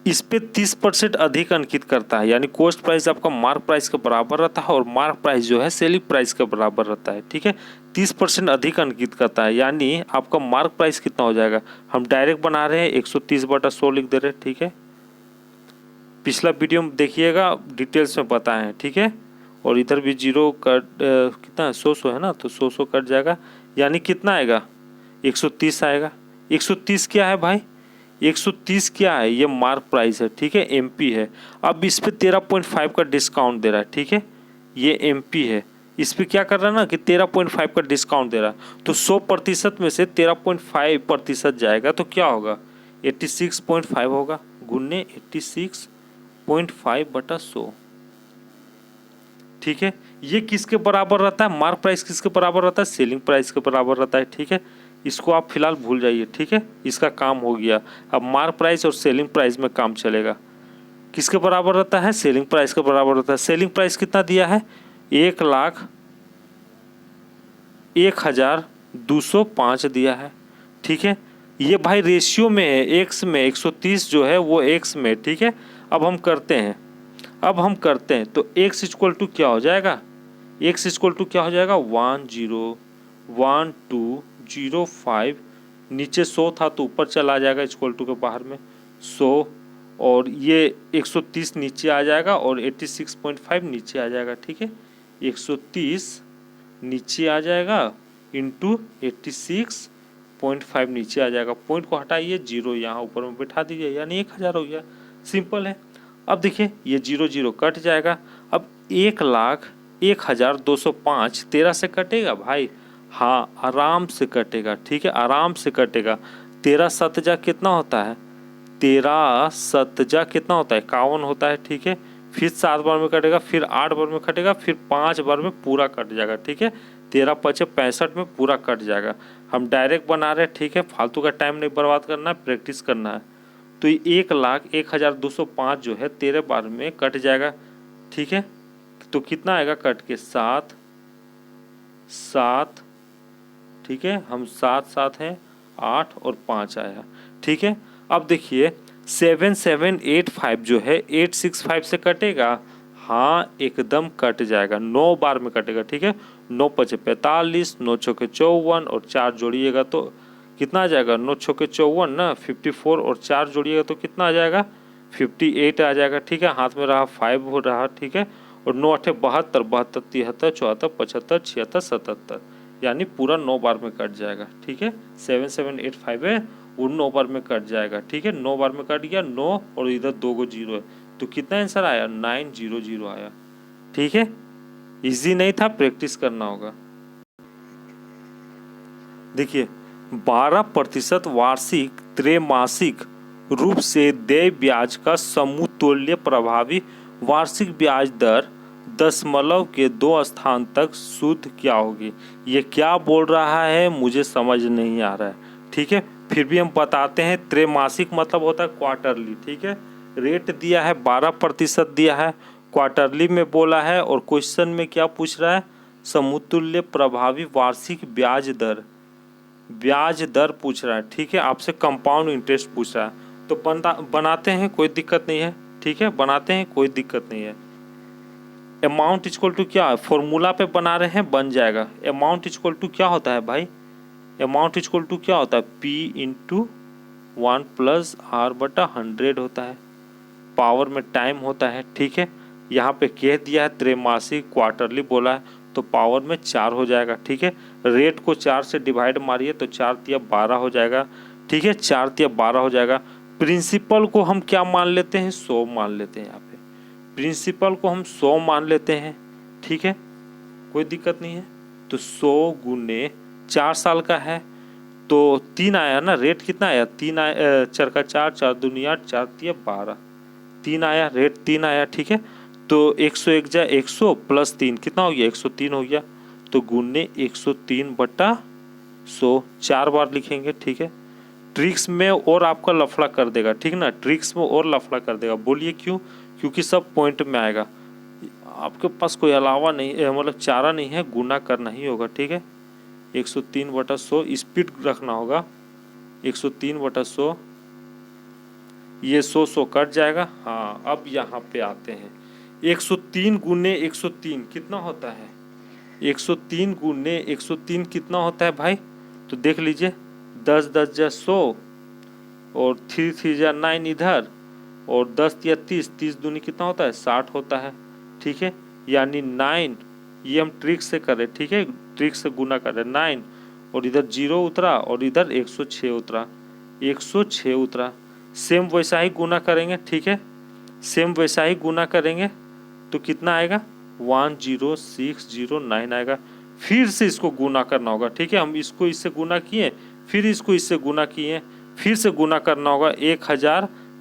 S1: इस पे 30% अधिक अंकित करता है, यानी कॉस्ट प्राइस आपका मार्क प्राइस के बराबर रहता है और मार्क प्राइस जो है सेलिंग प्राइस के बराबर रहता है। ठीक है, 30% अधिक अंकित करता है, यानी आपका मार्क प्राइस कितना हो जाएगा। हम डायरेक्ट बना रहे हैं, 130/100 लिख दे रहे हैं। ठीक है, पिछला वीडियो में देखिएगा, डिटेल्स में बताएं। ठीक है, और इधर भी 0 कट कितना है, 100 है ना, तो 100 कट जाएगा, यानी कितना आएगा, 130 आएगा। 130 क्या है भाई, 130 क्या है, ये मार्क प्राइस है। ठीक है, MP है। अब इस पे 13.5 का डिस्काउंट दे रहा है। ठीक है, ये MP है, इस पे क्या कर रहा है ना कि 13.5 का डिस्काउंट दे रहा है। तो 100% में से 13.5% जाएगा तो क्या होगा, 86.5 होगा, गुने 86.5/100। ठीक है, ये किसके बराबर रहता है, मार्क प्राइस किसके बराबर रहता है, सेलिंग प्राइस के बराबर रहता है। ठीक है, इसको आप फिलहाल भूल जाइए। ठीक है, इसका काम हो गया। अब मार्क प्राइस और सेलिंग प्राइस में काम चलेगा। किसके बराबर रहता है, सेलिंग प्राइस के बराबर रहता है। सेलिंग प्राइस कितना दिया है, 1,01,205 दिया है। ठीक है, ये भाई रेशियो में है, एक्स में 130 जो है वो एक्स में। ठीक है, अब हम करते हैं तो x इक्वल टू क्या हो जाएगा, x इक्वल टू क्या हो जाएगा 101205, नीचे 100 था तो ऊपर चला जाएगा इक्वल टू के बाहर में 100, और ये 130 नीचे आ जाएगा और 86.5 नीचे आ जाएगा। ठीक है, 130 नीचे आ जाएगा इंटू 86.5 नीचे आ जाएगा। पॉइंट को हटाइए, जीरो यहाँ ऊपर में बैठा दीजिए, यानी 1000 हो गया। सिंपल है। अब देखिए ये 0 कट जाएगा। अब 1,01,205 13 से कटेगा भाई? हाँ, आराम से कटेगा। ठीक है, आराम से कटेगा। 13 सतजा कितना होता है? 13 सतजा कितना होता है? 51 होता है। ठीक है, फिर 7 बार में कटेगा, फिर 8 बार में कटेगा, फिर 5 बार में पूरा कट जाएगा। ठीक है, 13 पचे 65 में पूरा कट जाएगा। हम डायरेक्ट बना रहे हैं। ठीक है, फालतू का टाइम नहीं बर्बाद करना है, प्रैक्टिस करना है। तो 1,01,205 जो है 13 बार में कट जाएगा। ठीक है, तो कितना आएगा कट के? 7 7। ठीक है, हम 7 7 हैं, 8 और 5 आया। ठीक है, अब देखिए 7785 जो है 865 से कटेगा? हाँ, एकदम कट जाएगा, 9 बार में कटेगा। ठीक है, 9 पचे 45, 9 चौके 54 और 4 जोड़िएगा तो कितना आ जाएगा? 9 चौके 54 ना, 54 और 4 जोड़िएगा तो कितना आ जाएगा? 58 आ जाएगा। ठीक है, हाथ में रहा 5 हो रहा। ठीक है, और 9 8 72, 72 73 74 75 76 77, यानी पूरा 9 बार में कट जाएगा। ठीक है, 7785 है वो 9 बार में कट जाएगा। ठीक है, 9 बार में कट गया, 9 और इधर 2 गो जीरो है, तो कितना आंसर आया? 900 आया। ठीक है, इजी नहीं था, प्रैक्टिस करना होगा। देखिए 12% वार्षिक त्रैमासिक रूप से देय ब्याज का समतुल्य प्रभावी वार्षिक ब्याज दर दशमलव के 2 स्थान तक शुद्ध क्या होगी? ये क्या बोल रहा है मुझे समझ नहीं आ रहा है। ठीक है, फिर भी हम बताते हैं। त्रैमासिक मतलब होता है क्वार्टरली। ठीक है, रेट दिया है 12% दिया है, क्वार्टरली में बोला है, और क्वेश्चन में क्या पूछ रहा है? समतुल्य प्रभावी वार्षिक ब्याज दर, ब्याज दर पूछ रहा है। ठीक है, आपसे कंपाउंड इंटरेस्ट पूछ रहा है, तो बनाते हैं, कोई दिक्कत नहीं है। ठीक है, बनाते हैं, कोई दिक्कत नहीं है। अमाउंट इक्वल टू क्या है? फॉर्मूला पे बना रहे हैं, बन जाएगा। अमाउंट इक्वल टू क्या होता है भाई? अमाउंट इक्वल टू क्या होता है? P इंटू 1 प्लस R बटा 100 होता है। पावर में टाइम होता है। ठीक है, यहाँ पे कह दिया है त्रैमासिक, क्वार्टरली बोला है, तो पावर में 4 हो जाएगा। ठीक है, रेट को 4 से डिवाइड मारिए तो 4 तिया 12 हो जाएगा। ठीक है, 4 तिया 12 हो जाएगा। प्रिंसिपल को हम क्या मान लेते हैं? 100 मान लेते हैं। यहाँ पे प्रिंसिपल को हम 100 मान लेते हैं। ठीक है, कोई दिक्कत नहीं है। तो 100 गुने 4 साल का है तो 3 आया ना, रेट कितना आया? 3 आया, 4 का 4, 4 दूनी 8, 4 तिया 12, 3 आया, रेट 3 आया। ठीक है, तो 101 जा 100 प्लस 3 कितना हो गया? 103 हो गया। तो गुने 103 बटा 100, 4 बार लिखेंगे। ठीक है, ट्रिक्स में और आपका लफड़ा कर देगा। ठीक ना, ट्रिक्स में और लफड़ा कर देगा। बोलिए क्यों? क्योंकि सब पॉइंट में आएगा। आपके पास कोई अलावा नहीं, मतलब चारा नहीं है, गुना करना ही होगा। ठीक है, 103 बटा 100 स्पीड रखना होगा। 103 बटा 100, ये 100 कट जाएगा। हाँ, अब यहाँ पे आते हैं। 103 गुने 103 कितना होता है? 103 गुने 103 कितना होता है भाई? तो देख लीजिए, 10 10 जा 100 और 3 3 जा 9 इधर, और 10 या 30, 30 दूनी कितना होता है? 60 होता है। ठीक है, यानी 9, ये हम ट्रिक से करें। ठीक है, ट्रिक से गुना करें। 9 और इधर 0 उतरा और इधर 106 उतरा, 106 उतरा। सेम वैसा ही गुना करेंगे। ठीक है, सेम वैसा ही गुना करेंगे तो कितना आएगा? 10609 आएगा। फिर से इसको गुना करना होगा। ठीक है, हम इसको इससे गुना किए, फिर इसको इससे गुना किए, फिर से गुना करना होगा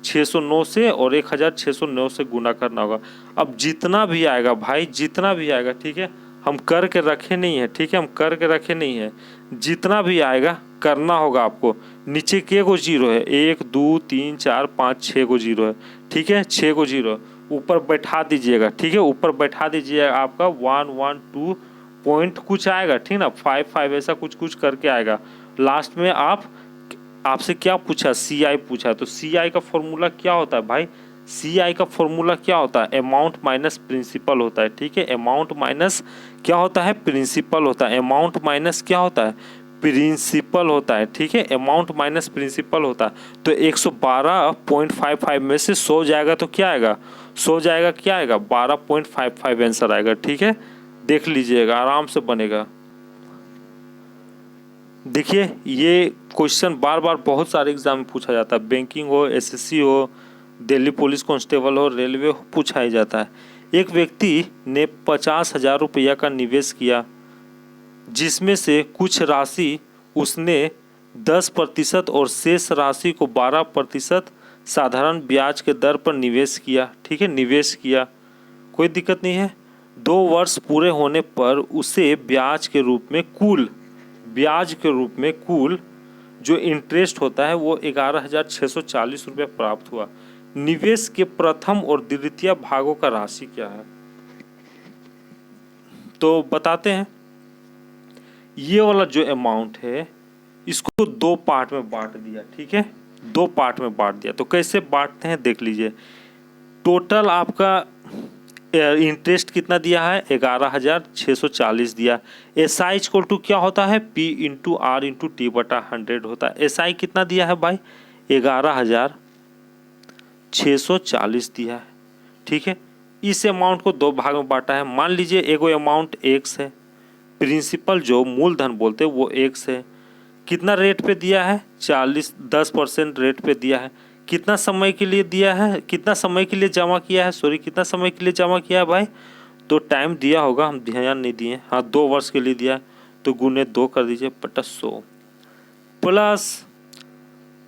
S1: 1609 से, और 1609 से गुना करना होगा। अब जितना भी आएगा भाई, जितना भी आएगा, ठीक है, हम करके रखे नहीं है। ठीक है, हम करके रखे नहीं है, जितना भी आएगा करना होगा आपको। नीचे के गो जीरो है? 1 2 3 4 5 6 गो जीरो है। ठीक है, 6 गो जीरो ऊपर बैठा दीजिएगा। ठीक है, ऊपर बैठा दीजिएगा। आपका 1 1 2 पॉइंट कुछ आएगा। ठीक ना, 5 5 ऐसा कुछ कुछ करके आएगा। लास्ट में आपसे क्या पूछा? CI पूछा, तो CI का फॉर्मूला क्या होता है भाई? CI का फॉर्मूला क्या होता है, अमाउंट माइनस प्रिंसिपल होता है, ठीक है। अमाउंट माइनस क्या होता है, प्रिंसिपल होता है। अमाउंट माइनस क्या होता है, प्रिंसिपल होता है, ठीक है। अमाउंट माइनस प्रिंसिपल होता है। तो 112.55 में से 100 जाएगा तो क्या आएगा, 100 जाएगा क्या आएगा, 12.55 आंसर आएगा, ठीक है। देख लीजिएगा, आराम से बनेगा। देखिए ये क्वेश्चन बार बार बहुत सारे एग्जाम में पूछा जाता है, बैंकिंग हो, SSC हो, दिल्ली पुलिस कांस्टेबल हो, रेलवे हो, पूछा ही जाता है। एक व्यक्ति ने 50,000 रुपया का निवेश किया, जिसमें से कुछ राशि उसने 10% और शेष राशि को 12% साधारण ब्याज के दर पर निवेश किया, ठीक है। निवेश किया, कोई दिक्कत नहीं है। 2 वर्ष पूरे होने पर उसे ब्याज के रूप में कुल जो इंटरेस्ट होता है वो 11,640 रुपये प्राप्त हुआ। निवेश के प्रथम और द्वितीय भागों का राशि क्या है, तो बताते हैं। ये वाला जो अमाउंट है इसको 2 पार्ट में बांट दिया, ठीक है। 2 पार्ट में बांट दिया, तो कैसे बांटते हैं देख लीजिए। टोटल आपका इंटरेस्ट कितना दिया है, 11,640 दिया। SI इक्वल टू क्या होता है, P into R into T बटा 100 होता है। SI कितना दिया है भाई, 11,640 दिया है, ठीक है। इस अमाउंट को 2 भाग में बांटा है। मान लीजिए एगो अमाउंट X है, प्रिंसिपल जो मूलधन बोलते हैं वो X है। कितना रेट पे दिया है, 10% रेट पे दिया है। कितना समय के लिए दिया है, कितना समय के लिए जमा किया है, कितना समय के लिए जमा किया है भाई, तो टाइम दिया होगा, हम ध्यान नहीं दिए। हाँ 2 वर्ष के लिए दिया है, तो गुने 2 कर दीजिए बटा 100 प्लस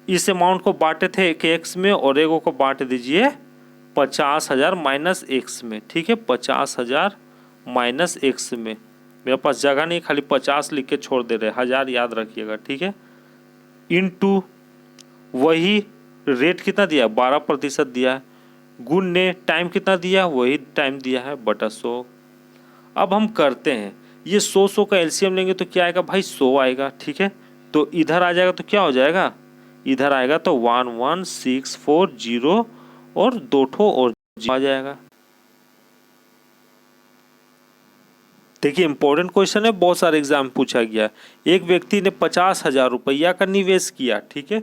S1: इस अमाउंट को बांटे थे एक X में और एगो को बांट दीजिए 50,000 माइनस X में, ठीक है। 50,000 माइनस X में, मेरे पास जगह नहीं, खाली 50 लिख के छोड़ दे रहे, 1000 याद रखिएगा, ठीक है। इनटू वही रेट कितना दिया, 12% दिया है, गुण ने टाइम कितना दिया, वही टाइम दिया है बटा 100। अब हम करते हैं, ये 100 का एलसीएम लेंगे तो क्या आएगा भाई, 100 आएगा, ठीक है। तो इधर आ जाएगा तो क्या हो जाएगा, इधर आएगा तो 11640 और 2 ठो और आ जाएगा। देखिए इंपॉर्टेंट क्वेश्चन है, बहुत सारे एग्जाम में पूछा गया। एक व्यक्ति ने 50,000 रुपया का निवेश किया, ठीक है।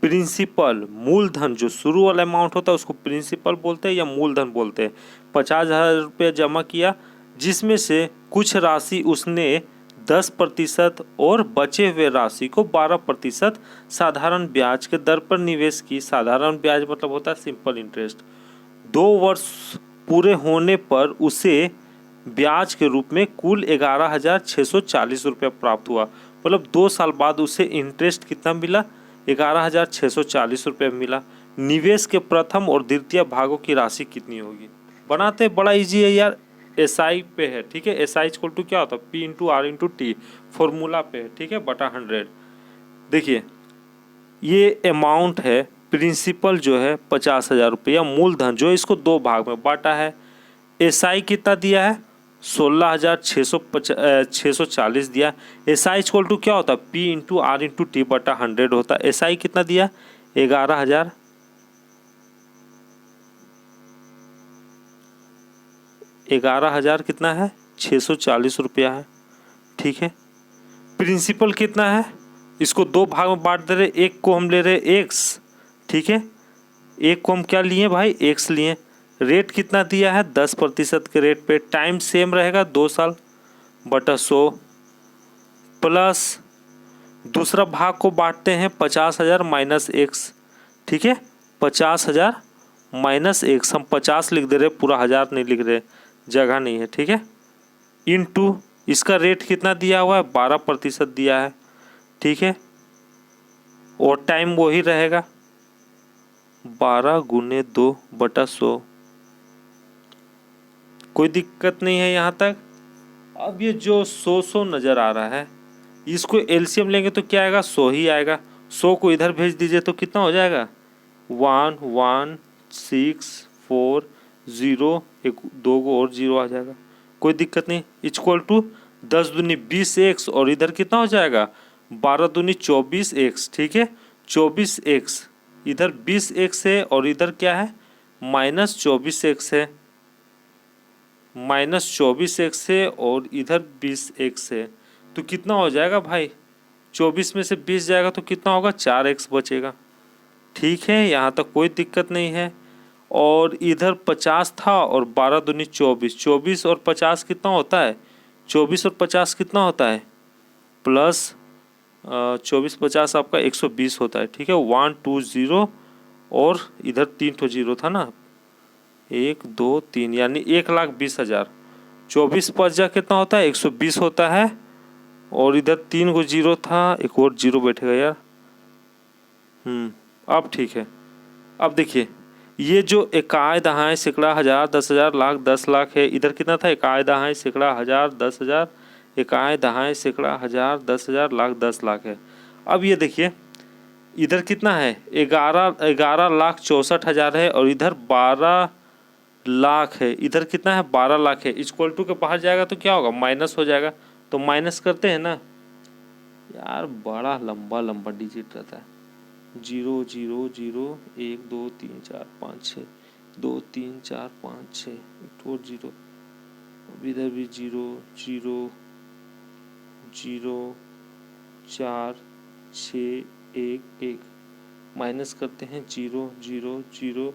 S1: प्रिंसिपल मूलधन जो शुरू वाला अमाउंट होता है उसको प्रिंसिपल बोलते हैं या मूलधन बोलते हैं। 50,000 रुपया जमा किया, जिसमें से कुछ राशि उसने 10% और बचे हुए राशि को 12% साधारण ब्याज के दर पर निवेश की। साधारण ब्याज मतलब होता है सिंपल इंटरेस्ट। 2 वर्ष पूरे होने पर उसे ब्याज के रूप में कुल 11,640 रुपया प्राप्त हुआ। मतलब 2 साल बाद उसे इंटरेस्ट कितना मिला, 11,640 रुपये मिला। निवेश के प्रथम और द्वितीय भागों की राशि कितनी होगी, बनाते बड़ा इजी है यार। SI पे है, ठीक है। SI इक्वल टू क्या होता है, P into R into T formula पे है, ठीक है, बटा 100। देखिए ये अमाउंट है, प्रिंसिपल जो है 50,000 रुपया, मूलधन जो है इसको 2 भाग में बांटा है। SI कितना दिया है, 16,640 दिया। SI इक्वल टू क्या होता है, P into R into T बटा 100 होता है। SI कितना दिया, 11,000 कितना है, 640 रुपया है, ठीक है। प्रिंसिपल कितना है, इसको 2 भाग में बांट दे रहे, एक को हम ले रहे X, ठीक है। एक को हम क्या लिए भाई, X लिए। रेट कितना दिया है, 10% के रेट पे, टाइम सेम रहेगा 2 साल बटा 100 प्लस दूसरा भाग को बांटते हैं 50,000 माइनस X, ठीक है। 50,000 माइनस X, हम 50 लिख दे रहे, पूरा 1000 नहीं लिख रहे, जगह नहीं है, ठीक है। इनटू इसका रेट कितना दिया हुआ है, 12% दिया है, ठीक है। और टाइम वही रहेगा 12 गुने 2 बटा 100। कोई दिक्कत नहीं है यहाँ तक। अब ये जो 100 नज़र आ रहा है, इसको एलसीएम लेंगे तो क्या आएगा, 100 ही आएगा। 100 को इधर भेज दीजिए तो कितना हो जाएगा, 11640, एक 2 को और 0 आ जाएगा, कोई दिक्कत नहीं। इक्वल टू 10 दूनी 20x और इधर कितना हो जाएगा, 12 दूनी 24x, ठीक है। 24x इधर 20x है और इधर क्या है -24x है, -24x है और इधर 20x है, तो कितना हो जाएगा भाई? 24 में से 20 जाएगा तो कितना होगा? 4x बचेगा। ठीक है, यहाँ तक कोई दिक्कत नहीं है। और इधर 50 था और 12 दूनी 24, 24 और 50 कितना होता है? 24 और 50 कितना होता है? प्लस 24-50 आपका 120 होता है। ठीक है, 1 2 0 और इधर 3 तो 0 था ना, 1 2 3 यानी 1,20,000। 24 50 कितना होता है? 120 होता है और इधर 3 को 0 था, एक और 0 बैठेगा यार। अब ठीक है। अब देखिए ये जो इकाई दहाई सैकड़ा हजार 10,000 लाख 10 लाख है, इधर कितना था? इकाई दहाई सैकड़ा हजार 10,000, इकाई दहाई सैकड़ा हजार 10,000 लाख 10 लाख है। अब ये देखिए इधर कितना है? 11,64,000 है और इधर 12 लाख है। इधर कितना है? 12 लाख है। इक्वल टू के बाहर जाएगा तो क्या होगा? माइनस हो जाएगा। तो माइनस करते हैं ना यार, बड़ा लंबा लंबा डिजिट रहता है। 0 0 0 1 2 3 4 5 6 2 3 4 5 6 एक और 0, इधर भी 0 0 0 4 6 1 1। माइनस करते हैं 0 0 0,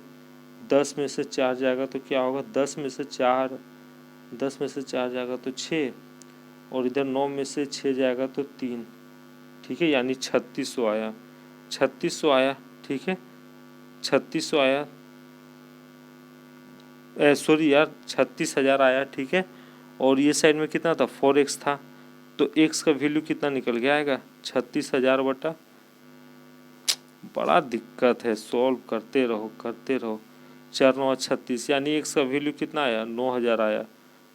S1: 10 में से 4 जाएगा तो क्या होगा? 10 में से 4 जाएगा तो 6 और इधर 9 में से 6 जाएगा तो 3। ठीक है, यानी 3600 आया, 3600 आया। ठीक है, 3600 आया, सॉरी यार 36,000 आया। ठीक है, और ये साइड में कितना था? 4x था, तो x का वैल्यू कितना निकल गया आएगा? 36,000 बटा, बड़ा दिक्कत है, सॉल्व करते रहो 4 9 36, यानी x का वैल्यू कितना आया? 9,000 आया।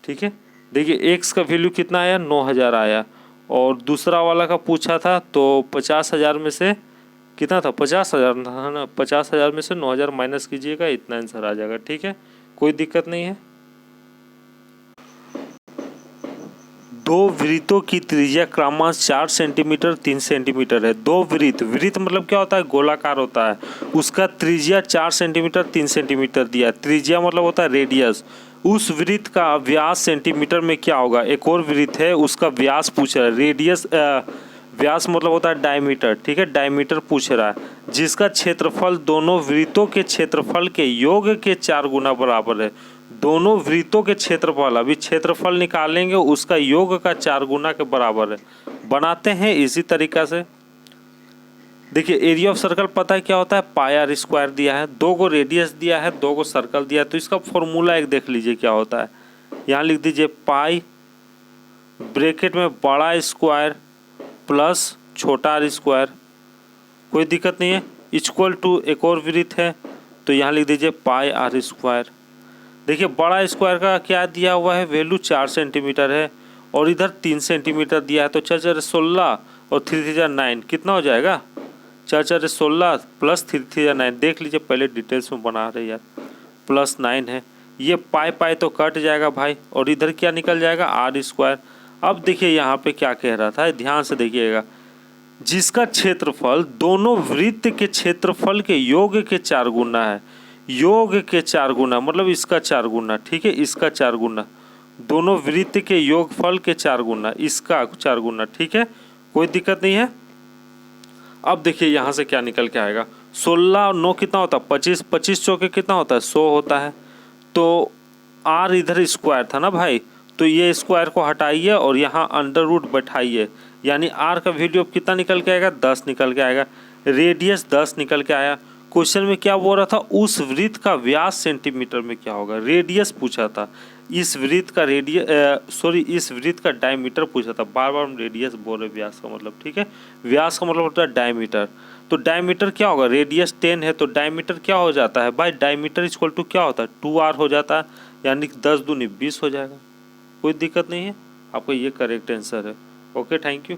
S1: ठीक है, देखिए x का वैल्यू कितना आया? 9,000 आया। और दूसरा वाला का पूछा था तो 50,000 में से कितना था? 50,000 था ना, 50,000 में से 9,000 माइनस कीजिएगा, इतना आंसर आ जाएगा। ठीक है, कोई दिक्कत नहीं है। दो वृत्तों की त्रिज्या क्रमशः 4 सेंटीमीटर 3 सेंटीमीटर है। दो वृत्त मतलब क्या होता है? गोलाकार होता है। उसका त्रिज्या 4 सेंटीमीटर 3 सेंटीमीटर दिया। त्रिज्या मतलब होता है रेडियस। उस वृत्त का व्यास सेंटीमीटर में क्या होगा? एक और वृत्त है, उसका व्यास पूछ रहा है। रेडियस व्यास मतलब होता है डायमीटर। ठीक है, डायमीटर पूछ रहा है, जिसका क्षेत्रफल दोनों वृत्तों के क्षेत्रफल के योग के 4 गुना बराबर है। दोनों वृत्तों के क्षेत्रफल, अभी क्षेत्रफल निकालेंगे, उसका योग का 4 गुना के बराबर है। बनाते हैं इसी तरीका से। देखिए एरिया ऑफ सर्कल पता है क्या होता है? पाई आर स्क्वायर दिया है, 2 को रेडियस दिया है, 2 को सर्कल दिया है, तो इसका फॉर्मूला एक देख लीजिए क्या होता है। यहाँ लिख दीजिए पाई ब्रैकेट में बड़ा स्क्वायर प्लस छोटा आर स्क्वायर, कोई दिक्कत नहीं है, इक्वल टू एक और वृत्त है तो यहाँ लिख दीजिए पाई आर स्क्वायर। देखिए बड़ा स्क्वायर का क्या दिया हुआ है? वैल्यू 4 सेंटीमीटर है और इधर 3 सेंटीमीटर दिया है, तो 4 16 और 3 9 कितना हो जाएगा? 4 16 प्लस 3 9, देख लीजिए पहले डिटेल्स में बना रहे यार, प्लस 9 है। ये पाई तो कट जाएगा भाई और इधर क्या निकल जाएगा? R square. अब देखिए यहाँ पे क्या कह रहा था, ध्यान से देखिएगा, जिसका क्षेत्रफल दोनों वृत्त के क्षेत्रफल के योग के 4 गुना है। योग के 4 गुना मतलब इसका 4 गुना। ठीक है, इसका 4 गुना, दोनों वृत्त के योगफल के 4 गुना, इसका 4 गुना। ठीक है, कोई दिक्कत नहीं है। अब देखिए यहाँ से क्या निकल के आएगा? 16 और 9 कितना होता है? 25, 25 चौके कितना होता है? 100 होता है। तो आर इधर स्क्वायर था ना भाई, तो ये स्क्वायर को हटाइए और यहाँ अंडर रूट बैठाइए, यानी आर का वैल्यू अब कितना निकल के आएगा? 10 निकल के आएगा। रेडियस 10 निकल के आया। क्वेश्चन में क्या बोल रहा था? उस वृत्त का व्यास सेंटीमीटर में क्या होगा? रेडियस पूछा था। इस वृत्त का इस वृत्त का डायमीटर पूछा था। बार बार हम रेडियस बोल रहे, व्यास का मतलब। ठीक है, व्यास का मतलब होता है डायमीटर। तो डायमीटर क्या होगा? रेडियस 10 है तो डायमीटर क्या हो जाता है भाई? डायमीटर इक्वल टू क्या होता है? 2r हो जाता है, यानी 10 दूनी 20 हो जाएगा। कोई दिक्कत नहीं है, आपका ये करेक्ट आंसर है। Okay, thank you.